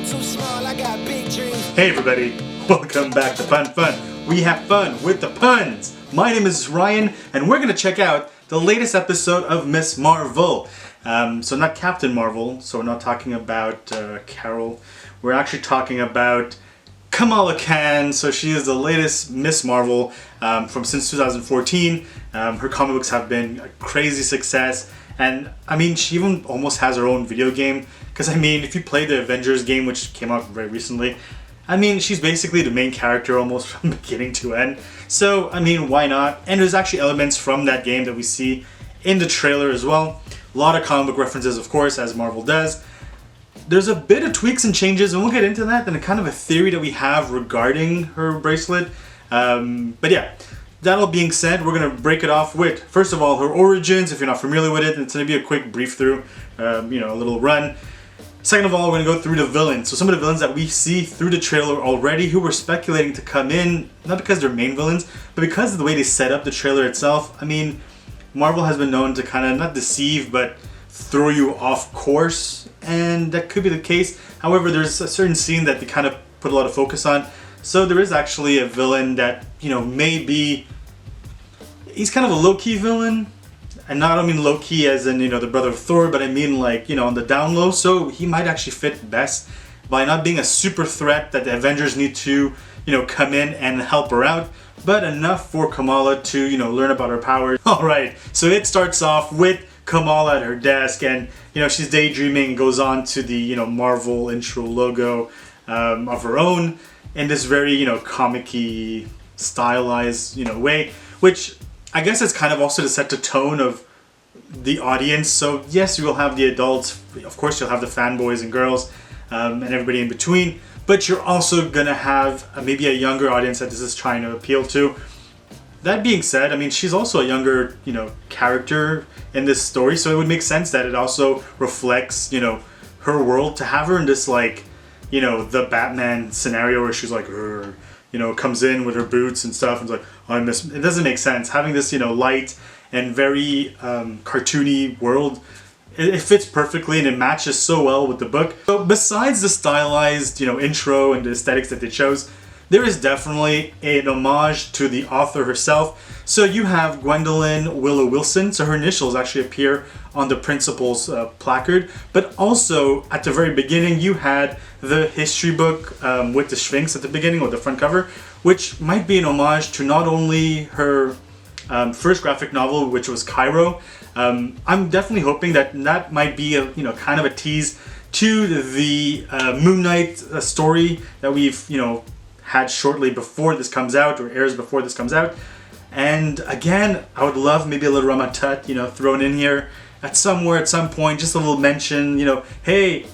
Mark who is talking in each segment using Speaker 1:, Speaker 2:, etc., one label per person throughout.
Speaker 1: too small, I got big dreams.
Speaker 2: Hey everybody, welcome back to Pun Fun. We have fun with the puns. My name is Ryan, and we're going to check out the latest episode of Miss Marvel. So not Captain Marvel, so we're not talking about Carol. We're actually talking about Kamala Khan. So she is the latest Miss Marvel from since 2014. Her comic books have been a crazy success. And I mean, she even almost has her own video game. Because I mean, if you play the Avengers game, which came out very recently, I mean, she's basically the main character almost from beginning to end. So, I mean, why not? And there's actually elements from that game that we see in the trailer as well. A lot of comic book references, of course, as Marvel does. There's a bit of tweaks and changes, and we'll get into that, and a kind of a theory that we have regarding her bracelet. But yeah, that all being said, we're going to break it off with, first of all, her origins. If you're not familiar with it, it's going to be a quick brief through, a little run. Second of all, we're going to go through the villains. So some of the villains that we see through the trailer already who we're speculating to come in, not because they're main villains, but because of the way they set up the trailer itself. I mean, Marvel has been known to kind of not deceive, but throw you off course, and that could be the case. However, there's a certain scene that they kind of put a lot of focus on. So there is actually a villain that, may be, he's kind of a low-key villain. And not I mean low-key as in, the brother of Thor, but I mean like, on the down low. So he might actually fit best by not being a super threat that the Avengers need to, come in and help her out. But enough for Kamala to, learn about her powers. Alright, so it starts off with Kamala at her desk and, she's daydreaming and goes on to the, Marvel intro logo of her own in this very, comic-y, stylized, way. Which I guess it's kind of also to set the tone of the audience. So yes, you will have the adults, of course you'll have the fanboys and girls and everybody in between, but you're also gonna have maybe a younger audience that this is trying to appeal to. That being said, I mean, she's also a younger, character in this story, so it would make sense that it also reflects, her world, to have her in this like, the Batman scenario where she's like, comes in with her boots and stuff and it's like, I miss. It doesn't make sense. Having this, light and very cartoony world, it fits perfectly and it matches so well with the book. So besides the stylized, intro and the aesthetics that they chose, there is definitely an homage to the author herself. So you have Gwendolyn Willow Wilson. So her initials actually appear on the principal's placard. But also at the very beginning, you had the history book with the Sphinx at the beginning, or the front cover, which might be an homage to not only her first graphic novel, which was Cairo. I'm definitely hoping that that might be a kind of a tease to the Moon Knight story that we've had shortly before this comes out, or airs before this comes out. And again, I would love maybe a little Rama-tut, thrown in here at some point, just a little mention, hey,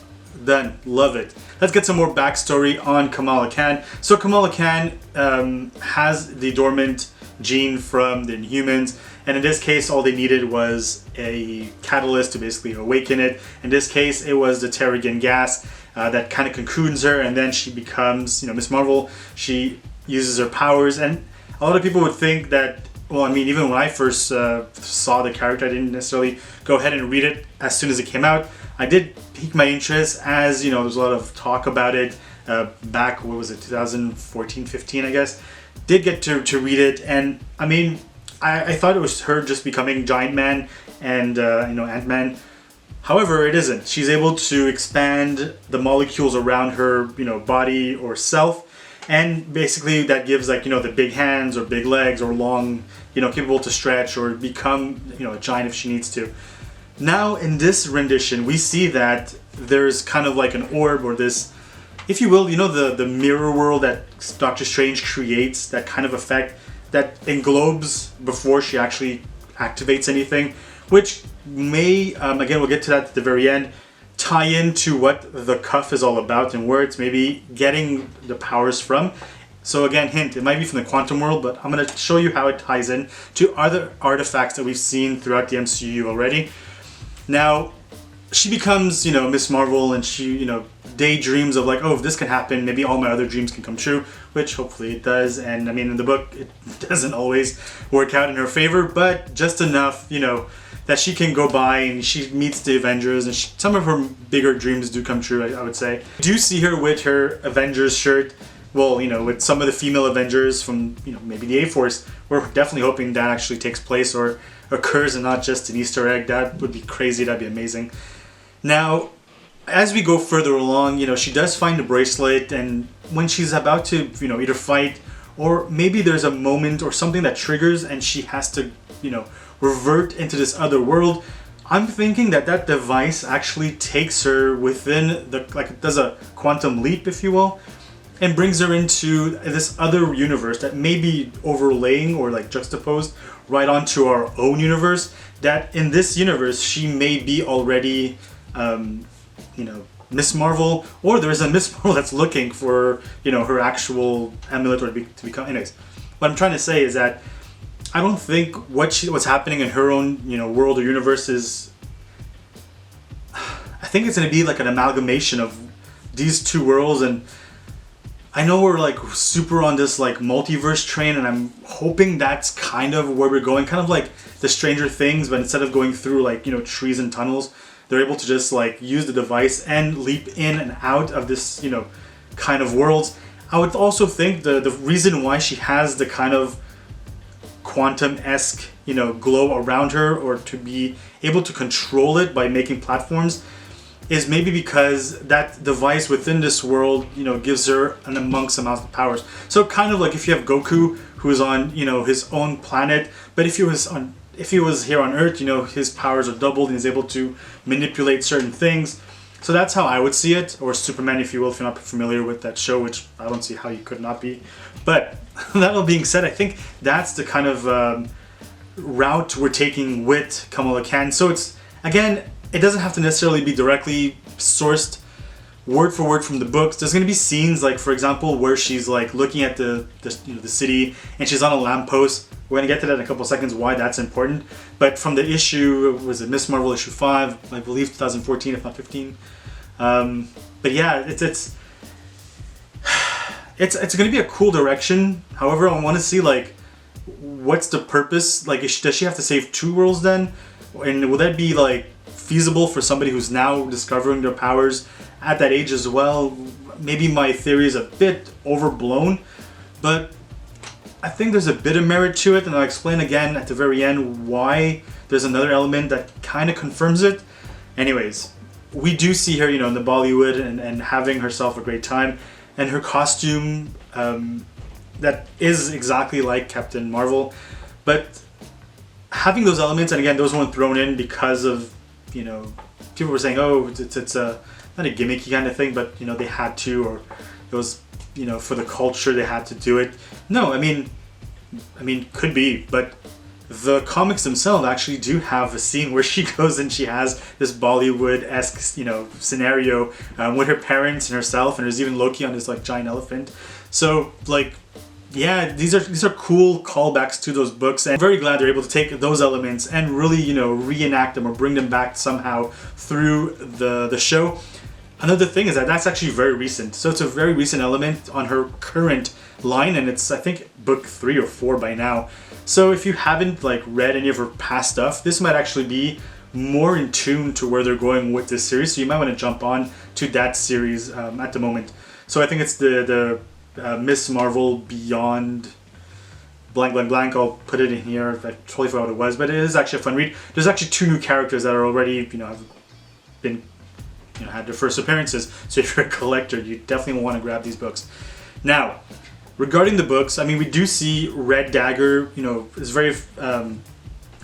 Speaker 2: done, love it. Let's get some more backstory on Kamala Khan. So Kamala Khan has the dormant gene from the Inhumans, and in this case, all they needed was a catalyst to basically awaken it. In this case, it was the Terrigen gas that kind of cocoons her, and then she becomes, Miss Marvel. She uses her powers, and a lot of people would think that, well, I mean, even when I first saw the character, I didn't necessarily go ahead and read it as soon as it came out. I did pique my interest as, there's a lot of talk about it back, 2014-15, I guess. Did get to read it, and I mean, I thought it was her just becoming Giant Man and, Ant-Man. However, it isn't. She's able to expand the molecules around her, body or self, and basically that gives like, the big hands or big legs or long, capable to stretch or become, a giant if she needs to. Now in this rendition, we see that there's kind of like an orb, or this, if you will, the mirror world that Doctor Strange creates, that kind of effect that englobes before she actually activates anything, which may, again, we'll get to that at the very end, tie into what the cuff is all about and where it's maybe getting the powers from. So again, hint, it might be from the quantum world, but I'm going to show you how it ties in to other artifacts that we've seen throughout the MCU already. Now, she becomes, Miss Marvel, and she, daydreams of like, oh, if this can happen, maybe all my other dreams can come true, which hopefully it does. And I mean, in the book, it doesn't always work out in her favor, but just enough, that she can go by and she meets the Avengers, and some of her bigger dreams do come true, I would say. I do see her with her Avengers shirt, well, you know, with some of the female Avengers from, you know, maybe the A-Force. We're definitely hoping that actually takes place or occurs and not just an Easter egg. That would be crazy, that'd be amazing. Now, as we go further along, you know, she does find the bracelet, and when she's about to, you know, either fight or maybe there's a moment or something that triggers and she has to, you know, revert into this other world, I'm thinking that that device actually takes her within the, like, it does a quantum leap, if you will, and brings her into this other universe that may be overlaying or like juxtaposed right onto our own universe. That in this universe she may be already, you know, Miss Marvel, or there is a Miss Marvel that's looking for, you know, her actual amulet or to become. Anyways, what I'm trying to say is that I don't think what's happening in her own, you know, world or universe is. I think it's going to be like an amalgamation of these two worlds, and I know we're like super on this like multiverse train, and I'm hoping that's kind of where we're going, kind of like the Stranger Things, but instead of going through like, you know, trees and tunnels, they're able to just like use the device and leap in and out of this, you know, kind of worlds. I would also think the reason why she has the kind of quantum-esque, you know, glow around her, or to be able to control it by making platforms, is maybe because that device within this world, you know, gives her an amongst amounts of powers. So kind of like if you have Goku, who is on, you know, his own planet, but if he was here on Earth, you know, his powers are doubled and he's able to manipulate certain things. So that's how I would see it, or Superman, if you will, if you're not familiar with that show, which I don't see how you could not be. But that all being said, I think that's the kind of route we're taking with Kamala Khan. So it's, again, it doesn't have to necessarily be directly sourced word for word from the books. There's going to be scenes, like, for example, where she's like looking at the city and she's on a lamppost. We're going to get to that in a couple of seconds, why that's important. But from the issue, was it Miss Marvel issue 5, I believe 2014, if not 15. But yeah, it's going to be a cool direction. However, I want to see, like, what's the purpose? Like, does she have to save two worlds then? And will that be, like, feasible for somebody who's now discovering their powers at that age as well? Maybe my theory is a bit overblown, but I think there's a bit of merit to it, and I'll explain again at the very end why there's another element that kind of confirms it. Anyways, we do see her, you know, in the Bollywood and having herself a great time, and her costume that is exactly like Captain Marvel, but having those elements, and again, those weren't thrown in because of, you know, people were saying, oh, it's a not a gimmicky kind of thing, but, you know, they had to, or it was, you know, for the culture they had to do it. No, I mean, could be, but the comics themselves actually do have a scene where she goes and she has this Bollywood-esque, you know, scenario with her parents and herself, and there's even Loki on this like giant elephant. So, like, yeah, these are cool callbacks to those books, and I'm very glad they're able to take those elements and really, you know, reenact them or bring them back somehow through the show. Another thing is that that's actually very recent, so it's a very recent element on her current line, and it's, I think, book 3 or 4 by now. So if you haven't like read any of her past stuff, this might actually be more in tune to where they're going with this series, so you might want to jump on to that series at the moment. So I think it's the Miss Marvel Beyond blank blank blank. I'll put it in here. I totally forgot what it was, but it is actually a fun read. There's actually 2 new characters that are already, you know, have been, you know, had their first appearances. So if you're a collector, you definitely want to grab these books. Now, regarding the books, I mean, we do see Red Dagger. You know, it's very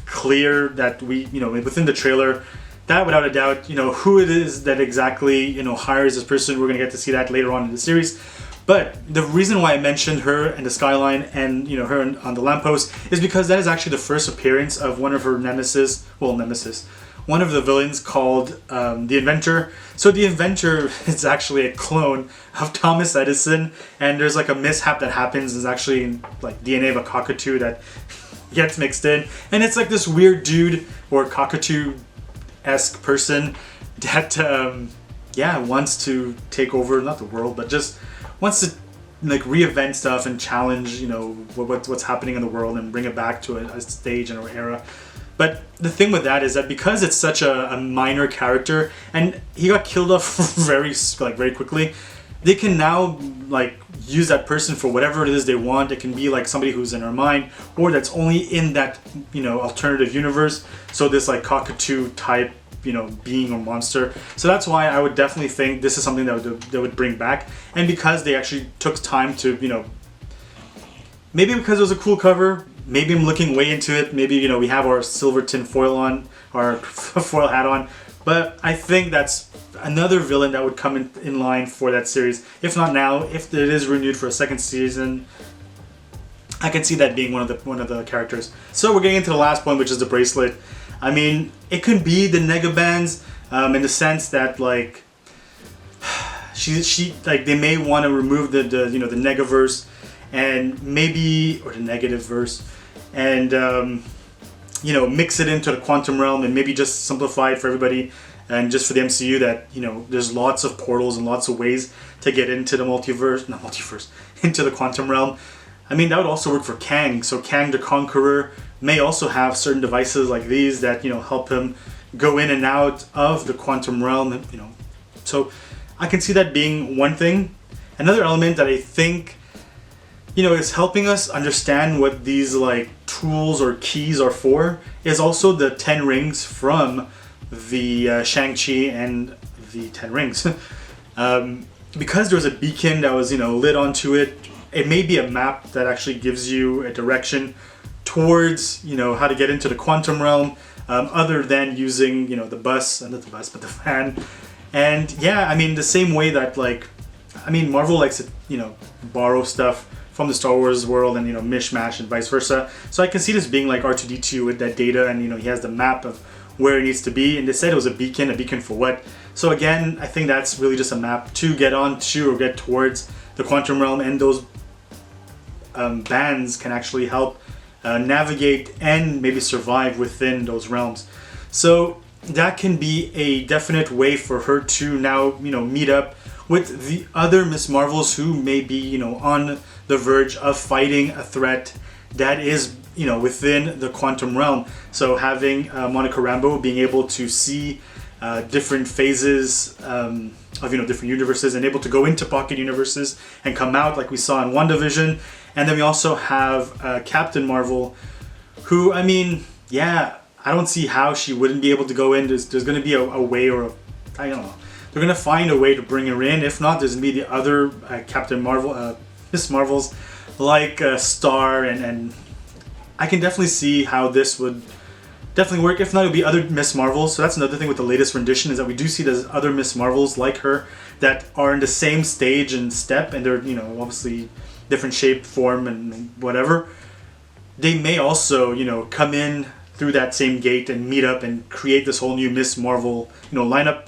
Speaker 2: clear that we, you know, within the trailer, that without a doubt, you know, who it is that exactly, you know, hires this person. We're gonna get to see that later on in the series. But the reason why I mentioned her and the skyline and, you know, her on the lamppost is because that is actually the first appearance of one of her nemesis, one of the villains called the Inventor. So the Inventor is actually a clone of Thomas Edison, and there's like a mishap that happens. There's actually like DNA of a cockatoo that gets mixed in, and it's like this weird dude or cockatoo-esque person that wants to take over, not the world, but just wants to like reinvent stuff and challenge, you know, what's happening in the world and bring it back to a stage and an era. But the thing with that is that because it's such a minor character and he got killed off very quickly, they can now like use that person for whatever it is they want. It can be like somebody who's in our mind, or that's only in that, you know, alternative universe. So this like cockatoo type, you know, being or monster. So that's why I would definitely think this is something that would bring back. And because they actually took time to, you know, maybe because it was a cool cover, maybe I'm looking way into it. Maybe, you know, we have our silver tin foil on, our foil hat on. But I think that's another villain that would come in line for that series. If not now, if it is renewed for a second season, I can see that being one of the characters. So we're getting into the last point, which is the bracelet. I mean, it could be the Negabands in the sense that like she like they may want to remove the you know the Negaverse and maybe or the negative verse and you know mix it into the quantum realm and maybe just simplify it for everybody and just for the MCU that you know there's lots of portals and lots of ways to get into the into the quantum realm. I mean that would also work for Kang. So Kang the Conqueror may also have certain devices like these that, you know, help him go in and out of the quantum realm, you know. So I can see that being one thing. Another element that I think, you know, is helping us understand what these like tools or keys are for is also the 10 rings from the Shang-Chi and the 10 rings. Because there's a beacon that was, you know, lit onto it, it may be a map that actually gives you a direction towards, you know, how to get into the quantum realm, other than using, you know, the bus, not the bus, but the van. And yeah, I mean, the same way that like, I mean, Marvel likes to, you know, borrow stuff from the Star Wars world and, you know, mishmash and vice versa. So I can see this being like R2-D2 with that data and, you know, he has the map of where it needs to be. And they said it was a beacon for what? So again, I think that's really just a map to get onto or get towards the quantum realm, and those bands can actually help navigate and maybe survive within those realms. So that can be a definite way for her to now, you know, meet up with the other Miss Marvels who may be, you know, on the verge of fighting a threat that is, you know, within the quantum realm. So having Monica Rambeau being able to see different phases of, you know, different universes and able to go into pocket universes and come out like we saw in WandaVision. And then we also have Captain Marvel, who, I mean, yeah, I don't see how she wouldn't be able to go in. There's going to be a way, or I don't know. They're going to find a way to bring her in. If not, there's going to be the other Captain Marvel, Miss Marvels, like Star, and I can definitely see how this would definitely work. If not, it would be other Miss Marvels. So that's another thing with the latest rendition, is that we do see there's other Miss Marvels like her that are in the same stage and step, and they're, you know, obviously different shape, form, and whatever. They may also, you know, come in through that same gate and meet up and create this whole new Miss Marvel, you know, lineup.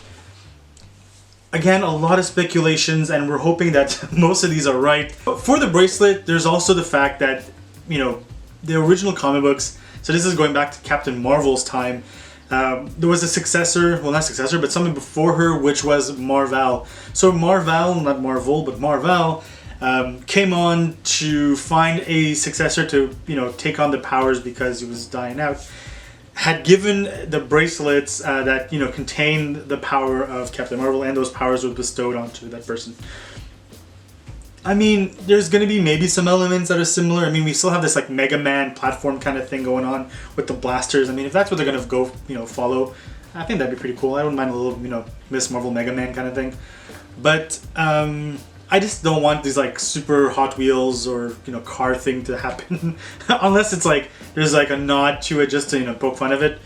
Speaker 2: Again, a lot of speculations, and we're hoping that most of these are right. But for the bracelet, there's also the fact that, you know, the original comic books, so this is going back to Captain Marvel's time, there was a successor, well, not successor, but something before her, which was Mar-Vell. So Mar-Vell, not Marvel, but Mar-Vell, came on to find a successor to, you know, take on the powers because he was dying out. Had given the bracelets that, you know, contained the power of Captain Marvel, and those powers were bestowed onto that person. I mean, there's going to be maybe some elements that are similar. I mean, we still have this like Mega Man platform kind of thing going on with the blasters. I mean, if that's what they're going to go, you know, follow, I think that'd be pretty cool. I wouldn't mind a little, you know, Miss Marvel Mega Man kind of thing. But I just don't want these like super Hot Wheels or, you know, car thing to happen unless it's like there's like a nod to it just to, you know, poke fun of it.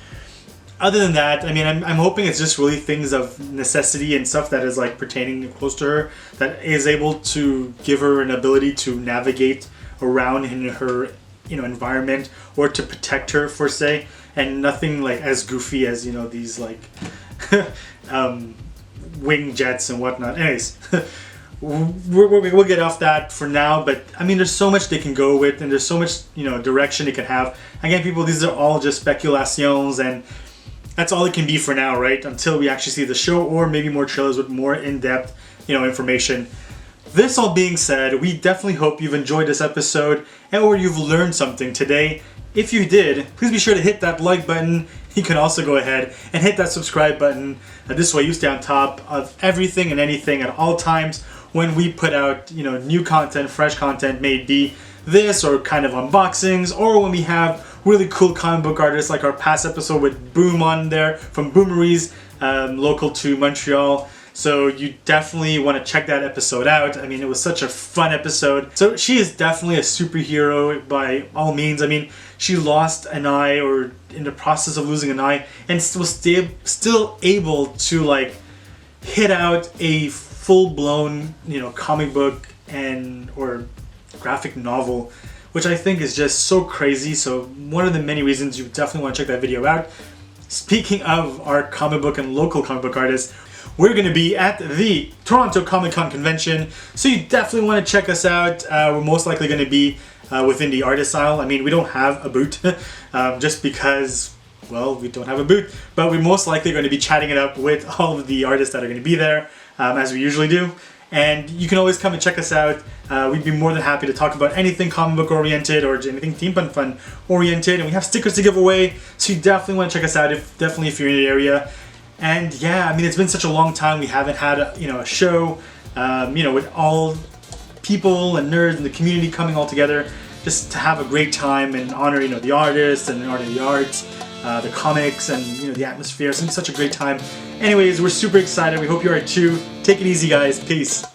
Speaker 2: Other than that, I mean, I'm hoping it's just really things of necessity and stuff that is like pertaining close to her, that is able to give her an ability to navigate around in her, you know, environment, or to protect her, for say, and nothing like as goofy as, you know, these like wing jets and whatnot. Anyways, we'll get off that for now, but I mean, there's so much they can go with, and there's so much, you know, direction they can have. Again, people, these are all just speculations, and that's all it can be for now, right? Until we actually see the show, or maybe more trailers with more in-depth, you know, information. This all being said, we definitely hope you've enjoyed this episode, and or you've learned something today. If you did, please be sure to hit that like button. You can also go ahead and hit that subscribe button. This way you stay on top of everything and anything at all times when we put out, new content, fresh content, may it be this or kind of unboxings, or when we have really cool comic book artists like our past episode with Boom on there from Boomeries, local to Montreal. So you definitely want to check that episode out. I mean, it was such a fun episode. So she is definitely a superhero by all means. I mean, she lost an eye, or in the process of losing an eye, and was still able to like hit out a full-blown, comic book or graphic novel, which I think is just so crazy. So one of the many reasons you definitely want to check that video out. Speaking of our comic book and local comic book artists, we're going to be at the Toronto Comic Con convention, so you definitely want to check us out. We're most likely going to be within the artist aisle. I mean, we don't have a booth just because, well, we don't have a booth, but we're most likely going to be chatting it up with all of the artists that are going to be there, as we usually do. And you can always come and check us out. We'd be more than happy to talk about anything comic book oriented or anything Team Fun Fun oriented. And we have stickers to give away, so you definitely want to check us out if you're in the area. And yeah, I mean, it's been such a long time. We haven't had a show, with all people and nerds in the community coming all together just to have a great time and honor, the artists and honor the arts, the comics, and the atmosphere. It's gonna be such a great time. Anyways, we're super excited. We hope you are too. Take it easy, guys. Peace.